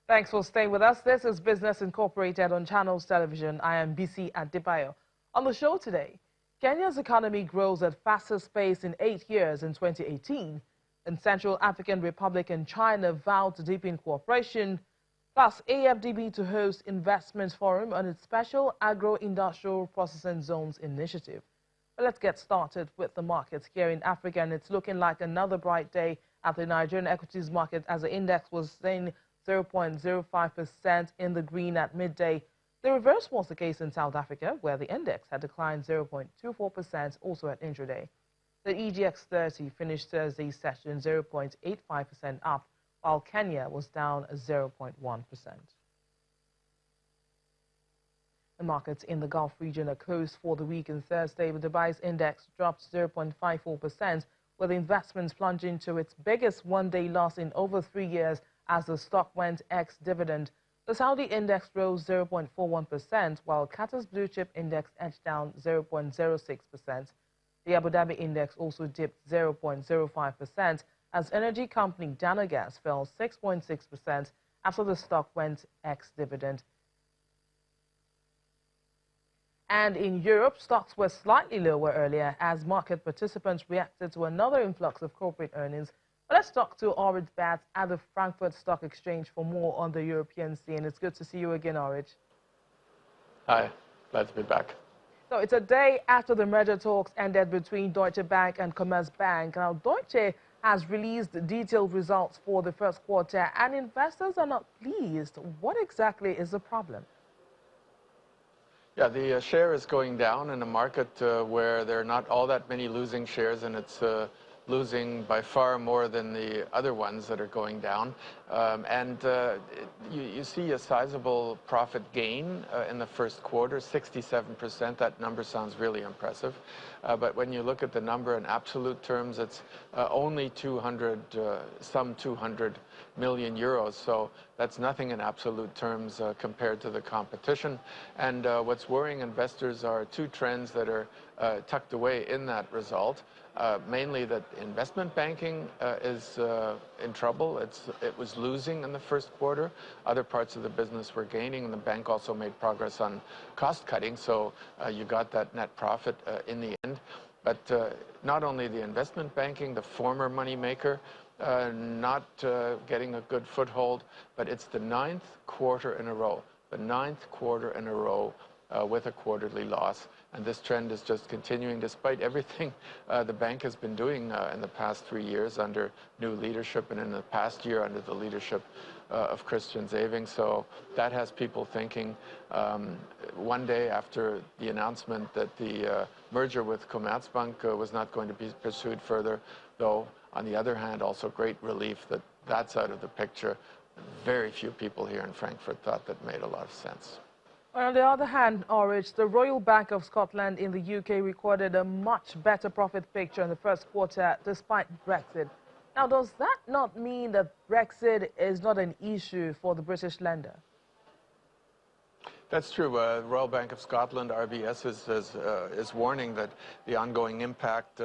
Thanks for staying with us. This is Business Incorporated on Channels Television. I am BC Adebayo. On the show today, Kenya's economy grows at fastest pace in 8 years in 2018, and Central African Republic and China vowed to deepen cooperation, plus AFDB to host investment forum on its special agro-industrial processing zones initiative. But let's get started with the markets here in Africa, and it's looking like another bright day at the Nigerian equities market as the index was saying 0.05% in the green at midday. The reverse was the case in South Africa, where the index had declined 0.24% also at intraday. The EGX 30 finished Thursday's session 0.85% up, while Kenya was down 0.1%. The markets in the Gulf region are closed for the week on Thursday, with the Dubai's index dropped 0.54%, with investments plunging to its biggest one-day loss in over 3 years as the stock went ex-dividend. The Saudi index rose 0.41%, while Qatar's blue chip index edged down 0.06%. The Abu Dhabi index also dipped 0.05% as energy company Dana Gas fell 6.6% after the stock went ex-dividend. And in Europe, stocks were slightly lower earlier as market participants reacted to another influx of corporate earnings. But let's talk to Orange Bats at the Frankfurt Stock Exchange for more on the European scene. It's good to see you again, Orange. Hi, glad to be back. So it's a day after the merger talks ended between Deutsche Bank and Commerzbank. Now, Deutsche has released detailed results for the first quarter, and investors are not pleased. What exactly is the problem? Yeah, the share is going down in a market where there are not all that many losing shares, and it's losing by far more than the other ones that are going down. You see a sizable profit gain in the first quarter, 67%. That number sounds really impressive. But when you look at the number in absolute terms, it's only 200 million euros. So that's nothing in absolute terms compared to the competition. And what's worrying investors are two trends that are tucked away in that result. Mainly that investment banking is in trouble. It was losing in the first quarter. Other parts of the business were gaining, and the bank also made progress on cost cutting. So you got that net profit in the end. But not only the investment banking, the former moneymaker, not getting a good foothold, but it's the ninth quarter in a row with a quarterly loss. And this trend is just continuing despite everything the bank has been doing in the past 3 years under new leadership, and in the past year under the leadership of Christian Sewing. So that has people thinking one day after the announcement that the merger with Commerzbank was not going to be pursued further, though on the other hand also great relief that that's out of the picture. Very few people here in Frankfurt thought that made a lot of sense. On the other hand, Orange, the Royal Bank of Scotland in the UK recorded a much better profit picture in the first quarter despite Brexit. Now, does that not mean that Brexit is not an issue for the British lender? That's true. Royal Bank of Scotland, RBS, is warning that the ongoing impact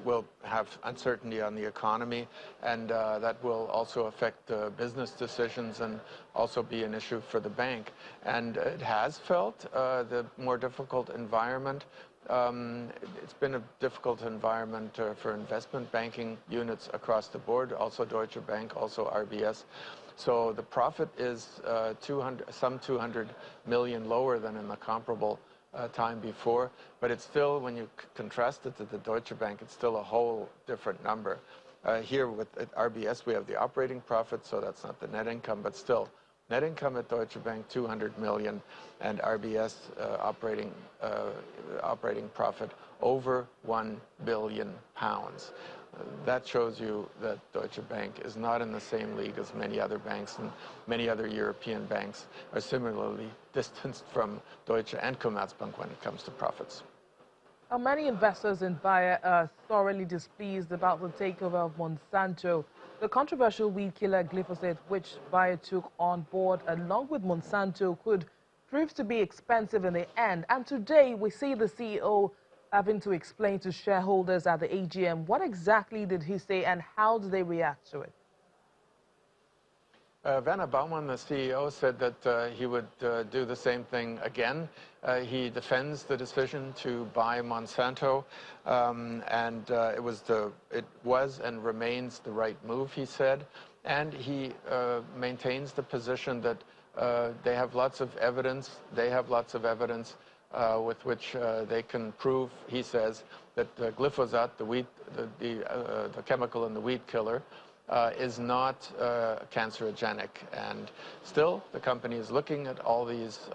will have uncertainty on the economy, and that will also affect business decisions and also be an issue for the bank. And it has felt the more difficult environment. It's been a difficult environment for investment banking units across the board, also Deutsche Bank, also RBS. So the profit is some 200 million lower than in the comparable time before, but it's still, when you contrast it to the Deutsche Bank, it's still a whole different number. Here with at RBS, we have the operating profit, so that's not the net income, but still, net income at Deutsche Bank, 200 million, and RBS operating profit over 1 billion pounds. That shows you that Deutsche Bank is not in the same league as many other banks, and many other European banks are similarly distanced from Deutsche and Commerzbank when it comes to profits. Many investors in Bayer are thoroughly displeased about the takeover of Monsanto. The controversial weed killer glyphosate, which Bayer took on board along with Monsanto, could prove to be expensive in the end. And today we see the CEO having to explain to shareholders at the AGM. What exactly did he say and how did they react to it? Werner Baumann, the CEO, said that he would do the same thing again. He defends the decision to buy Monsanto, and it was and remains the right move, he said. And he maintains the position that they have lots of evidence. With which they can prove, he says, that glyphosate, the chemical in the weed killer, is not cancerogenic. And still, the company is looking at all these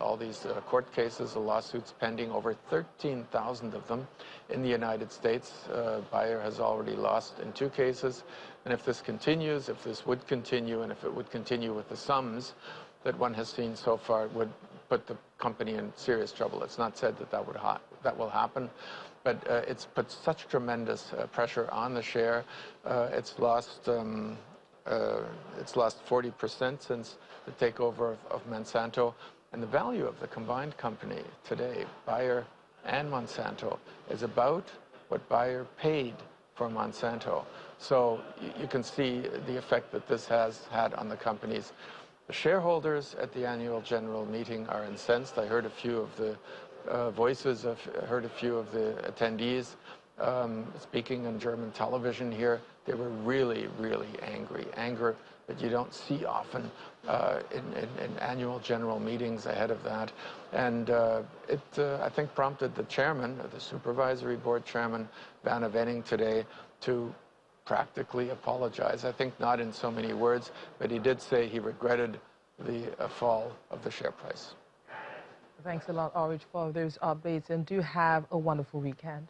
court cases, the lawsuits pending, over 13,000 of them in the United States. Bayer has already lost in 2 cases. And if this continues, if this would continue, and if it would continue with the sums that one has seen so far, it would put the company in serious trouble. It's not said that that will happen, but it's put such tremendous pressure on the share. It's lost 40% since the takeover of Monsanto, and the value of the combined company today, Bayer and Monsanto, is about what Bayer paid for Monsanto. So you can see the effect that this has had on the companies. The shareholders at the annual general meeting are incensed. I heard a few of the heard a few of the attendees speaking on German television here. They were really, really angry. Anger that you don't see often in annual general meetings ahead of that. And it, I think, prompted the chairman, the supervisory board chairman, Vanna Wenning, today to practically apologize. I think not in so many words, but he did say he regretted the fall of the share price. Thanks a lot, Ulrich, for those updates, and do have a wonderful weekend.